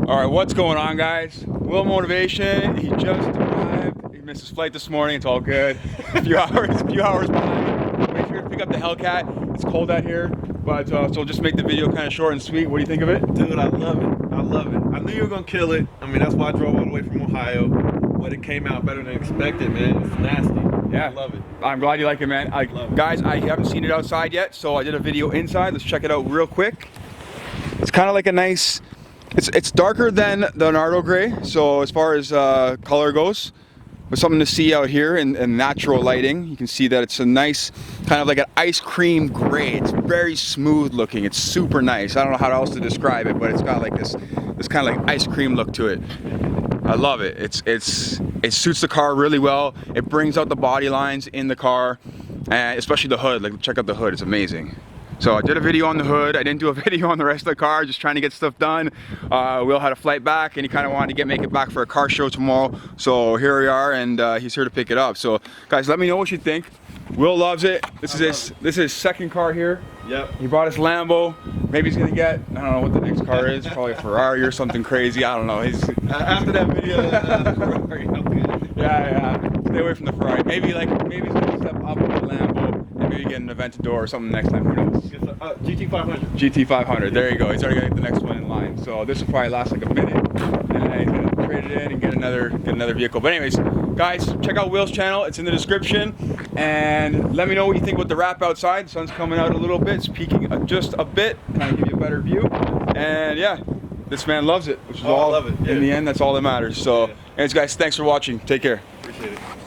All right, what's going on, guys? Will Motivation. He just arrived. He missed his flight this morning. It's all good. A few hours behind. Make sure to pick up the Hellcat. It's cold out here, but so just make the video kind of short and sweet. What do you think of it? Dude, I love it. I love it. I knew you were gonna kill it. I mean, that's why I drove all the way from Ohio, but it came out better than expected, man. It's nasty. Yeah, I love it. I'm glad you like it, man. Guys, I haven't seen it outside yet, so I did a video inside. Let's check it out real quick. It's kind of like a nice. It's darker than the Nardo Gray, so as far as color goes, but something to see out here in natural lighting. You can see that it's a nice, kind of like an ice cream gray. It's very smooth looking. It's super nice. I don't know how else to describe it, but it's got like this kind of like ice cream look to it. I love it. It suits the car really well. It brings out the body lines in the car, and especially the hood. Like, check out the hood. It's amazing. So I did a video on the hood. I didn't do a video on the rest of the car, just trying to get stuff done. Will had a flight back and he kind of wanted to make it back for a car show tomorrow. So here we are, and he's here to pick it up. So guys, let me know what you think. Will loves it. This is his second car here. Yep. He bought his Lambo. Maybe he's gonna get, I don't know what the next car is, probably a Ferrari or something crazy. I don't know. He's After that video, the Ferrari, I'm good. Yeah. Stay away from the Ferrari. Maybe he's gonna step up with the Lambo and maybe get an Aventador or something next time. Who knows? GT500. GT500. There you go. He's already gonna get the next one in line. So this will probably last like a minute, and he's gonna trade it in and get another vehicle. But anyways, guys, check out Will's channel. It's in the description, and let me know what you think with the wrap outside. The sun's coming out a little bit. It's peaking just a bit, kind of give you a better view. And yeah, this man loves it, which is all. I love it. Yeah. In the end, that's all that matters. So, yeah. anyways, guys, thanks for watching. Take care. Appreciate it.